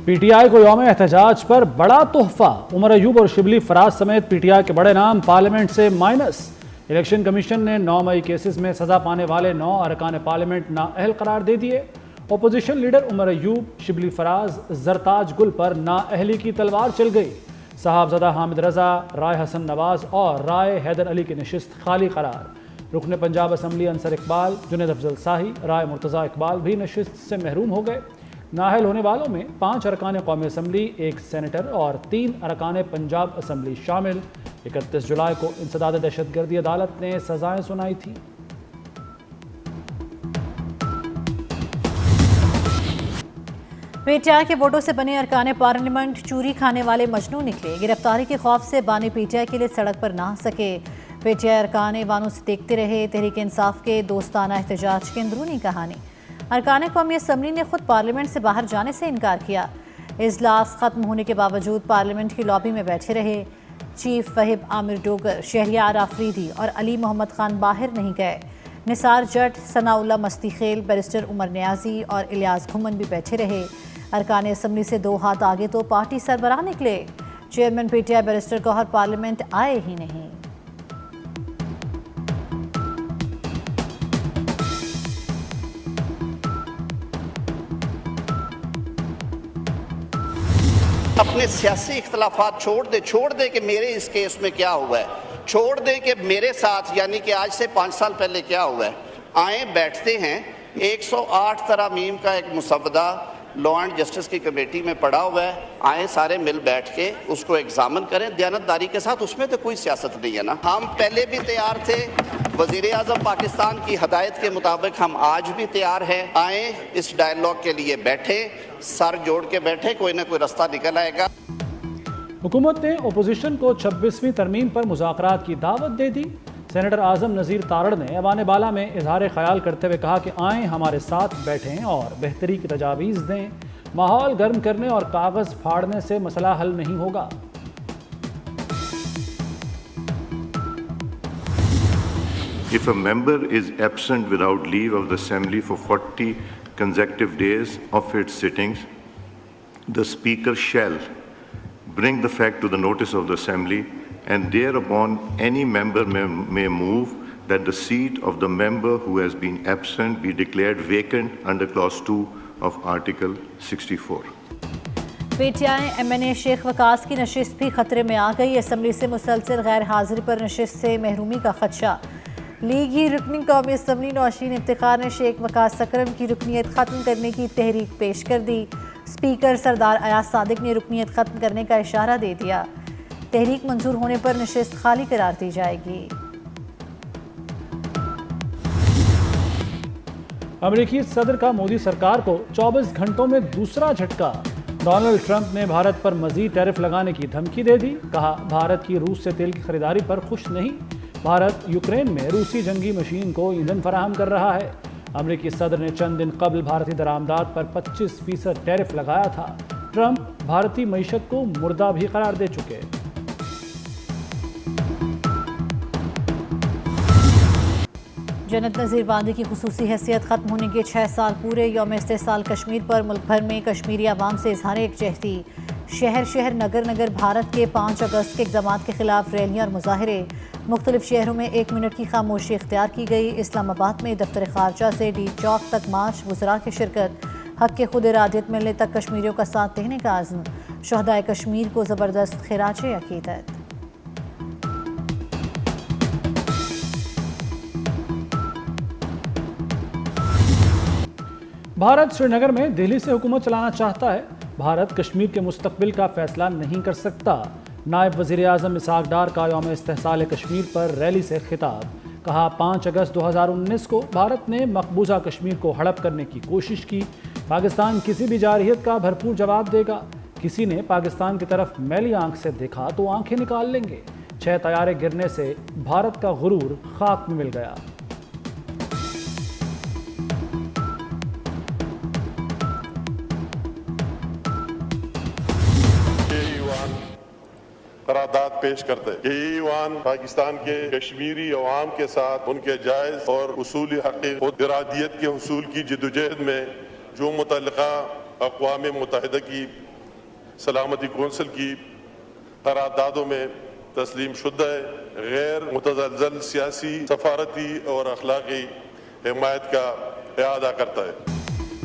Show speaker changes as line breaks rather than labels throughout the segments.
P T I کو یوم احتجاج پر بڑا تحفہ، عمر ایوب اور شبلی فراز سمیت پی ٹی آئی کے بڑے نام پارلیمنٹ سے مائنس۔ الیکشن کمیشن نے 9 مئی کیسز میں سزا پانے والے 9 ارکان پارلیمنٹ نااہل قرار دے دیے۔ اپوزیشن لیڈر عمر ایوب، شبلی فراز، زرتاج گل پر نااہلی کی تلوار چل گئی۔ صاحبزادہ حامد رضا، رائے حسن نواز اور رائے حیدر علی کی نشست خالی قرار۔ رکن پنجاب اسمبلی انصر اقبال، جنید افضل شاہی، رائے مرتضی اقبال بھی نشست سے محروم ہو گئے۔ نااہل ہونے والوں میں 5 ارکان قومی اسمبلی، 1 سینیٹر اور 3 ارکان پنجاب اسمبلی شامل۔ 31 جولائی کو انسداد دہشت گردی عدالت نے سزائیں سنائی تھیں۔
پی ٹی آئی کے ووٹوں سے بنے ارکان پارلیمنٹ چوری کھانے والے مجنوں نکلے۔ گرفتاری کے خوف سے بانی پی ٹی آئی کے لیے سڑک پر نہ آ سکے۔ پی ٹی آئی ارکان ایوانوں سے دیکھتے رہے۔ تحریک انصاف کے دوستانہ احتجاج کی اندرونی کہانی۔ ارکان قومی اسمبلی نے خود پارلیمنٹ سے باہر جانے سے انکار کیا۔ اجلاس ختم ہونے کے باوجود پارلیمنٹ کی لابی میں بیٹھے رہے۔ چیف وہب عامر ڈوگر، شہریار آفریدی اور علی محمد خان باہر نہیں گئے۔ نثار جٹ، ثناء اللہ مستی خیل، بیرسٹر عمر نیازی اور الیاس گھمن بھی بیٹھے رہے۔ ارکان اسمبلی سے 2 ہاتھ آگے تو پارٹی سربراہ نکلے۔ Chairman P T I barrister Gohar parliament آئے ہی نہیں۔
اپنے سیاسی اختلافات چھوڑ دے کہ میرے اس کیس میں کیا ہوا ہے، چھوڑ دے کہ میرے ساتھ یعنی کہ آج سے 5 سال پہلے کیا ہوا ہے۔ آئیں بیٹھتے ہیں، 108 ترامیم کا ایک مسودہ لا اینڈ جسٹس کی کمیٹی میں پڑا ہوا ہے، آئیں سارے مل بیٹھ کے اس کو ایگزامن کریں دیانتداری کے ساتھ۔ اس میں تو کوئی سیاست نہیں ہے نا۔ ہم پہلے بھی تیار تھے، وزیر اعظم پاکستان کی ہدایت کے مطابق ہم آج بھی تیار ہیں۔ آئیں اس ڈائیلاگ کے لیے بیٹھیں، سر جوڑ کے بیٹھیں، کوئی نہ کوئی رستہ نکل آئے گا۔
حکومت نے اپوزیشن کو 26ویں ترمیم پر مذاکرات کی دعوت دے دی۔ سینیٹر اعظم نذیر تارڑ نے ایوان بالا میں اظہار خیال کرتے ہوئے کہا کہ آئیں ہمارے ساتھ بیٹھیں اور بہتری کی تجاویز دیں۔ ماحول گرم کرنے اور کاغذ پھاڑنے سے مسئلہ حل نہیں ہوگا۔
If a member is absent without leave of the Assembly for 40 consecutive days of its sittings, the Speaker shall bring the fact to the notice of the Assembly, and thereupon any member may move that the seat of the member who has been absent be declared vacant under Clause 2 of Article 64.
P T I M N A Sheikh Waqas کی نشست بھی خطرے میں آ گئی۔ Assembly سے مسلسل غیر حاضری پر نشست سے محرومی کا خدشہ۔ لیگی رکنی قومی اسمبلی نوشین افتخار نے شیخ وقاص اکرم کی رکنیت ختم کرنے کی تحریک پیش کر دی۔ اسپیکر سردار ایاز صادق نے رکنیت ختم کرنے کا اشارہ دے دیا۔ تحریک منظور ہونے پر نشست خالی قرار دی جائے گی۔
امریکی صدر کا مودی سرکار کو 24 گھنٹوں میں دوسرا جھٹکا۔ ڈونلڈ ٹرمپ نے بھارت پر مزید ٹیرف لگانے کی دھمکی دے دی۔ کہا بھارت کی روس سے تیل کی خریداری پر خوش نہیں۔ بھارت یوکرین میں روسی جنگی مشین کو ایندھن فراہم کر رہا ہے۔ امریکی صدر نے چند دن قبل بھارتی درآمدات پر 25% ٹیرف لگایا تھا۔ ٹرمپ بھارتی معیشت کو مردہ بھی قرار دے چکے۔
جنت نذیر باندی کی خصوصی حیثیت ختم ہونے کے 6 سال پورے۔ یوم استحصال کشمیر پر ملک بھر میں کشمیری عوام سے اظہار یکجہتی۔ شہر شہر نگر نگر بھارت کے 5 اگست کے اقدامات کے خلاف ریلیاں اور مظاہرے۔ مختلف شہروں میں 1 منٹ کی خاموشی اختیار کی گئی۔ اسلام آباد میں دفتر خارجہ سے ڈی چوک تک مارچ، وزراء کی شرکت۔ حق کے خود ارادیت ملنے تک کشمیریوں کا ساتھ دینے کا عزم۔ شہدائے کشمیر کو زبردست خراج عقیدت۔
بھارت سری نگر میں دہلی سے حکومت چلانا چاہتا ہے۔ بھارت کشمیر کے مستقبل کا فیصلہ نہیں کر سکتا۔ نائب وزیر اعظم اسحاق ڈار کا یوم استحصال کشمیر پر ریلی سے خطاب۔ کہا 5 اگست 2019 کو بھارت نے مقبوضہ کشمیر کو ہڑپ کرنے کی کوشش کی۔ پاکستان کسی بھی جارحیت کا بھرپور جواب دے گا۔ کسی نے پاکستان کی طرف میلی آنکھ سے دیکھا تو آنکھیں نکال لیں گے۔ 6 طیارے گرنے سے بھارت کا غرور خاک میں مل گیا۔
قرارداد پیش کرتے کہ یہ ایوان پاکستان کے کشمیری عوام کے ساتھ ان کے جائز اور اصولی حق خود ارادیت کے حصول کی جدوجہد میں جو متعلقہ اقوام متحدہ کی सलामती कौंसिल की करारदादों में तस्लीम शुदा गैर मुतज़लज़ल सियासी सफारती और अखलाकी हिमायत का इआदा करता है।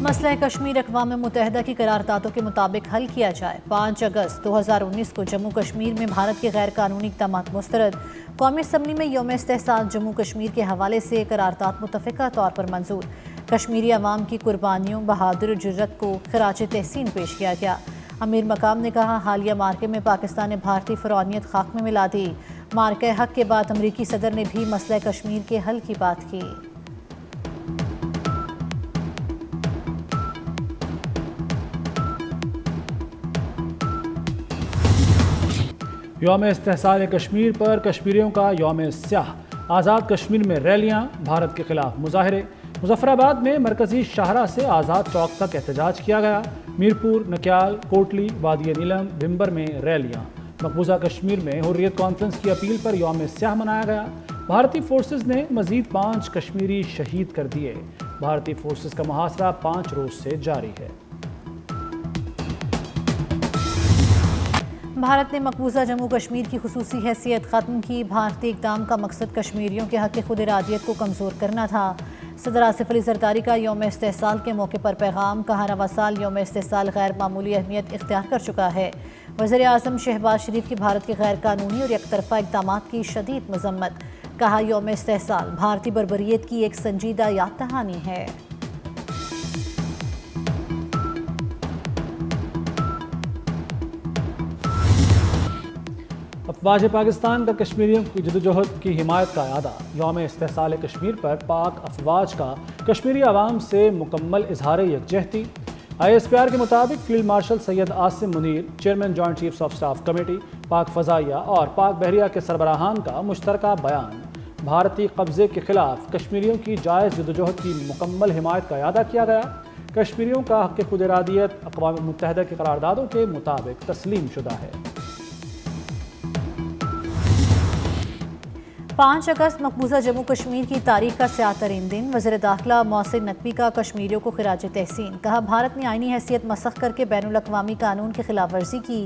मसला कश्मीर अक़वाम मुत्तहिदा की करारदादों के मुताबिक हल किया जाए। 5 अगस्त 2019 को जम्मू कश्मीर में भारत के गैर कानूनी इक़दामात मुस्तरद। कौमी असम्बली में यौम इस्तेहसाल जम्मू कश्मीर के हवाले से करारदाद मुतफ़िक़ा तौर पर मंजूर। कश्मीरी अवाम की कुर्बानियों, बहादुर जुर्रत को खराज तहसीन पेश किया गया। अमीर मकाम ने कहा, हालिया मार्के में पाकिस्तान ने भारतीय फ़रौनियत खाक में मिला दी। मार्के हक़ के बाद अमरीकी सदर ने भी मसला कश्मीर के हल की बात की।
यौम इस्तेहसाल कश्मीर पर कश्मीरियों का यौम स्याह। आज़ाद कश्मीर में रैलियां, भारत के खिलाफ मुजाहरे। मुजफ्फराबाद में मरकजी शाहरा से आज़ाद चौक तक एहतजाज किया गया। मीरपुर, नक्याल, कोटली, वादी नीलम, भिम्बर में रैलियां। मकबूजा कश्मीर में हुर्रियत कॉन्फ्रेंस की अपील पर यौम स्याह मनाया गया। भारतीय फोर्सेस ने मजीद 5 कश्मीरी शहीद कर दिए। भारतीय फोर्सेस का मुहासरा 5 रोज से जारी है।
भारत ने मकबूजा जम्मू कश्मीर की खुसूसी हैसियत ख़त्म की। भारतीय इक़दाम का मकसद कश्मीरियों के हक़ खुद इरादियत को कमज़ोर करना था। सदर आसिफ अली ज़रदारी का यौम इस्तेहसाल के मौके पर पैगाम। कहा, रवा साल यौम इस्तेहसाल गैर मामूली अहमियत इख्तियार कर चुका है। वज़ीर आज़म शहबाज शरीफ की भारत के गैर कानूनी और एकतरफ़ा इक़दामात की शदीद मज़म्मत। कहा, यौम इस्तेहसाल भारतीय बर्बरियत की एक संजीदा याद दहानी है।
अफवाज पाकिस्तान का कश्मीरियों की जदोजहद की हिमायत का अदा। यौम इस्तेहसाल कश्मीर पर पाक अफवाज का कश्मीरी आवाम से मुकम्मल इजहार यकजहती। ISPR के मुताबिक field marshal Syed Asim Munir, chairman joint chiefs of staff committee, पाक फ़ज़ाइया और पाक बहरिया के सरबराहान का मुश्तरका बयान। भारतीय कब्ज़े के खिलाफ कश्मीरियों की जायज़ जदोजहद की मुकम्मल हिमायत का अदा किया गया। कश्मीरियों का हक़ खुद इरादियत अक़वाम मुत्तहिदा की करारदादों के मुताबिक तस्लीम शुदा है।
5 अगस्त मकबूजा जम्मू कश्मीर की तारीख का स्याह तरीन दिन। वज़ीर दाखिला मोहसिन नकवी का कश्मीरियों को खिराज तहसीन। कहा, भारत ने आइनी हैसियत मसख़ करके बैनुल अक़वामी कानून की खिलाफ वर्जी की।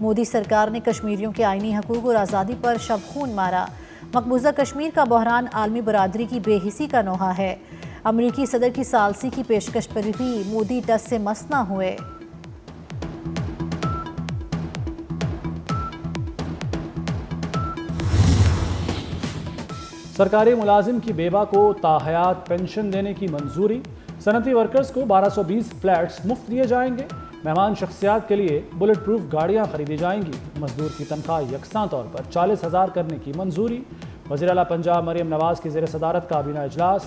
मोदी सरकार ने कश्मीरियों के आइनी हकूक़ और आज़ादी पर शब खून मारा। मकबूजा कश्मीर का बहरान आलमी बरादरी की बेहिसी का नोहा है। अमरीकी सदर की सालसी की पेशकश पर भी मोदी टस से मस न हुए।
सरकारी मुलाजिम की बेवा को ताहयात पेंशन देने की मंजूरी। सनती वर्कर्स को 1220 फ्लैट्स मुफ्त दिए जाएंगे। मेहमान शख्सियात के लिए बुलेट प्रूफ गाड़ियाँ खरीदी जाएंगी। मजदूर की तनख्वाह यकसां तौर पर 40,000 करने की मंजूरी। वज़ीर आला पंजाब मरियम नवाज़ की ज़ेर सदारत काबीना इजलास।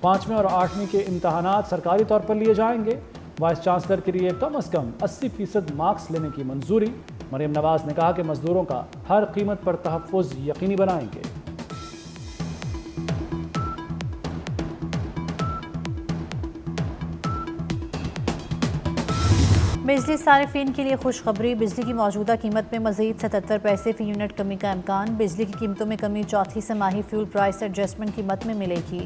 5वीं और 8वीं के इम्तहानात सरकारी तौर पर लिए जाएंगे। वाइस चांसलर के लिए कम अज़ कम 80% मार्क्स लेने की मंजूरी। मरियम नवाज़ ने कहा कि मजदूरों का हर कीमत पर तहफ़्फ़ुज़ यकीनी बनाएंगे।
बिजली सारिफिन के लिए खुशखबरी। बिजली की मौजूदा कीमत में मज़ीद 77 पैसे फ़ी यूनिट कमी का इम्कान। बिजली की कीमतों में कमी चौथी समाही फ्यूल प्राइस एडजस्टमेंट की मद में मिलेगी।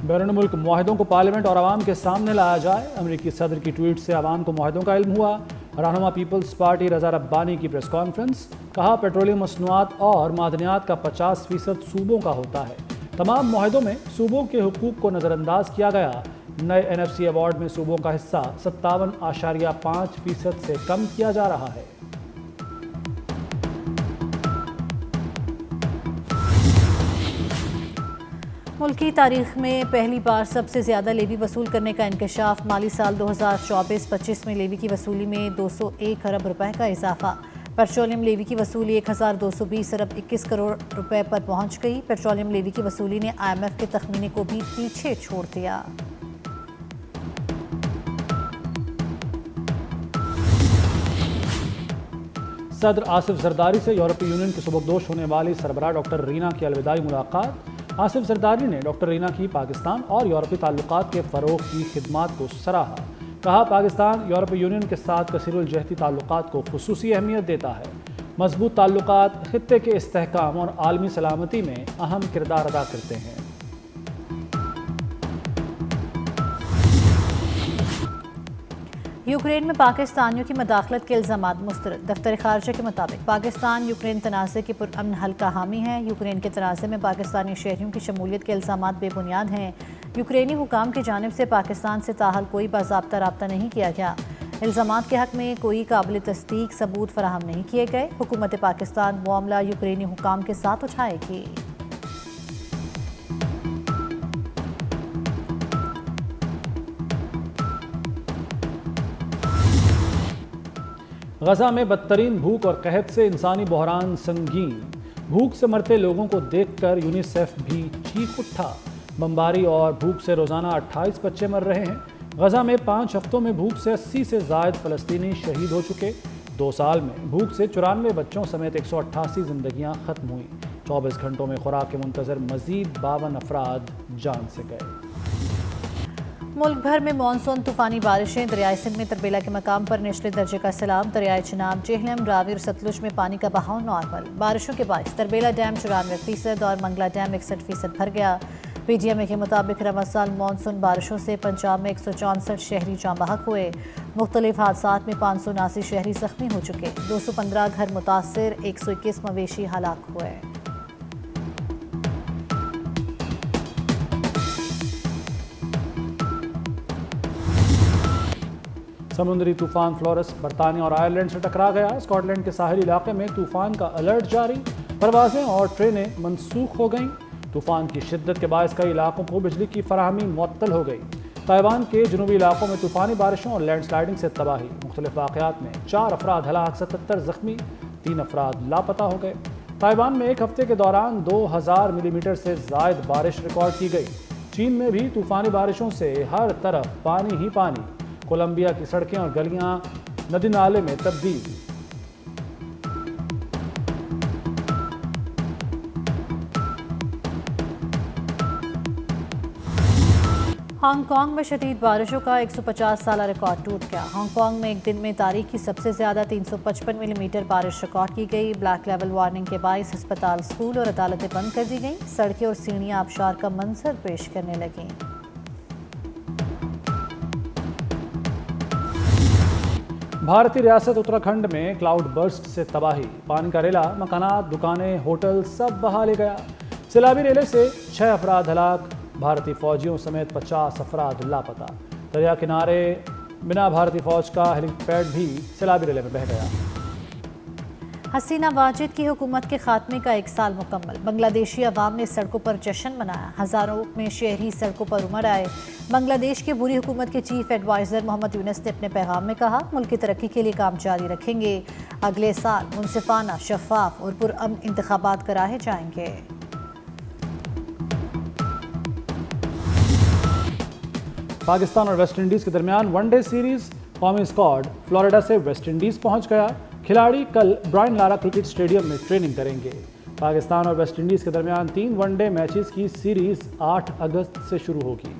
बैरून मुल्क मुआहिदों को पार्लियामेंट और आवाम के सामने लाया जाए। अमरीकी सदर की ट्वीट से आवाम को मुआहिदों का इल्म हुआ। रहनुमा पीपल्स पार्टी रज़ा रब्बानी की प्रेस कॉन्फ्रेंस। कहा, पेट्रोलियम मसनूआत और मादनियात का 50% सूबों का होता है। तमाम मुआहिदों में सूबों के हुकूक को नज़रअंदाज किया गया। नए NFC अवार्ड में सूबों का हिस्सा 57.5% से कम किया जा रहा है।
मुल्क की तारीख में पहली बार सबसे ज़्यादा लेवी वसूल करने का इंकशाफ। माली साल 2024-25 में लेवी की वसूली में 201 अरब रुपए का इजाफा। पेट्रोलियम लेवी की वसूली 1220 अरब 21 करोड़ रुपए पर पहुंच गई। पेट्रोलियम लेवी की वसूली ने IMF के तखमीने को भी पीछे छोड़ दिया।
सदर आसिफ जरदारी से यूरोपीय यूनियन की सुबकदोश होने वाली सरबराह डॉक्टर रीना की अलविदाई मुलाकात। आसिफ जरदारी ने डॉक्टर रीना की पाकिस्तान और यूरोपीय ताल्लुकात के फ़रोग़ की खिदमात को सराहा। कहा, पाकिस्तान यूरोपीय यूनियन के साथ कसीरुल जहती ताल्लुकात को खुसूसी अहमियत देता है। मजबूत ताल्लुकात खित्ते के इस्तेहकाम और आलमी सलामती में अहम किरदार अदा करते हैं।
यूक्रेन में पाकिस्तानियों की मदाखलत के इल्ज़ामात मुस्तरद। दफ्तर खारजा के मुताबिक पाकिस्तान यूक्रेन तनाज़े के पुरअमन हल का हामी है। यूक्रेन के तनाज़े में पाकिस्तानी शहरियों की शमूलियत के इल्ज़ामात बेबुनियाद हैं। यूक्रेनी हुकाम की जानिब से पाकिस्तान से ताहल कोई बाज़ाब्ता राब्ता नहीं किया गया। इल्ज़ामात के हक़ में कोई काबिल तस्दीक सबूत फराहम नहीं किए गए। हुकूमत पाकिस्तान मामला यूक्रेनी हुकाम के साथ उठाएगी।
गजा में बदतरीन भूख और कहत से इंसानी बहरान संगीन। भूख से मरते लोगों को देखकर यूनिसेफ भी चीख उठा। बमबारी और भूख से रोज़ाना 28 बच्चे मर रहे हैं। गजा में 5 हफ्तों में भूख से 80 से ज़ायद फ़लस्तीनी शहीद हो चुके। 2 साल में भूख से 94 बच्चों समेत 188 ज़िंदगियाँ ख़त्म हुई। 24 घंटों में खुराक के मुंतज़र मज़ीद 52 अफराद जान से गए।
मुल्क भर में मानसून तूफ़ानी बारिशें। दरियाई सिंध में तरबेला के मकाम पर निचले दर्जे का सैलाब। दरियाई चिनाब, जेहलम, रावी और सतलुज में पानी का बहाव नॉर्मल। बारिशों के बायस तरबेला डैम 94% और मंगला डैम 61% भर गया। PGMA के मुताबिक रवा साल मानसून बारिशों से पंजाब में 164 शहरी जाँ बहक हुए। मुख्तलिफ हादसात में 579 शहरी ज़ख्मी हो चुके। 215 घर मुतासर, 121 मवेशी हलाक हुए।
समुद्री तूफान फ्लोरस बरतानिया और आयरलैंड से टकरा गया। स्कॉटलैंड के साहिली इलाके में तूफान का अलर्ट जारी। परवाजें और ट्रेनें मनसूख हो गईं। तूफान की शिद्दत के बायस कई इलाकों को बिजली की फराहमी मुअत्तल हो गई। ताइवान के जनूबी इलाकों में तूफानी बारिशों और लैंडस्लाइडिंग से तबाही। मुख्तलिफ वाक़यात में 4 अफराद हलाक, 77 ज़ख्मी, 3 अफराद लापता हो गए। ताइवान में एक हफ्ते के दौरान 2000 मिलीमीटर से ज़ायद बारिश रिकॉर्ड की गई। चीन में भी तूफानी बारिशों से हर तरफ पानी ही पानी। कोलंबिया की सड़कें और गलियां नदी नाले में तब्दील।
हांगकांग में शदीद बारिशों का 150 साला रिकॉर्ड टूट गया। हांगकांग में एक दिन में तारीख की सबसे ज़्यादा 355 मिलीमीटर बारिश रिकॉर्ड की गई। ब्लैक लेवल वार्निंग के बायस अस्पताल, स्कूल और अदालतें बंद कर दी गईं। सड़कें और सीढ़ियां आबशार का मंजर पेश करने लगीं।
भारतीय रियासत उत्तराखंड में क्लाउड बर्स्ट से तबाही। पानी का रेला, मकानात, दुकानें, होटल सब बहा ले गया। सैलाबी रेले से 6 अफराद हलाक, भारतीय फौजियों समेत 50 अफराद लापता। दरिया किनारे बिना भारतीय फौज का हेलीपैड भी सैलाबी रेले में बह गया।
हसीना वाजिद की हुकूमत के खात्मे का 1 साल मुकम्मल। बांग्लादेशी अवाम ने सड़कों पर जश्न मनाया। हज़ारों में शहरी सड़कों पर उमड़ आए। बांग्लादेश के बुरी हुकूमत के चीफ एडवाइज़र मोहम्मद यूनुस ने अपने पैगाम में कहा, मुल्क की तरक्की के लिए काम जारी रखेंगे। अगले साल मुनसिफाना, शफाफ और पुरअमन इंतखाबात कराए जाएंगे।
पाकिस्तान और वेस्ट इंडीज़ के दरमियान वनडे सीरीज़। कौमी स्क्वाड फ्लोरिडा से वेस्ट इंडीज़ पहुंच गया। खिलाड़ी कल ब्रायन लारा क्रिकेट स्टेडियम में ट्रेनिंग करेंगे। पाकिस्तान और वेस्ट इंडीज़ के दरमियान 3 वनडे मैचेस की सीरीज़ 8 अगस्त से शुरू होगी।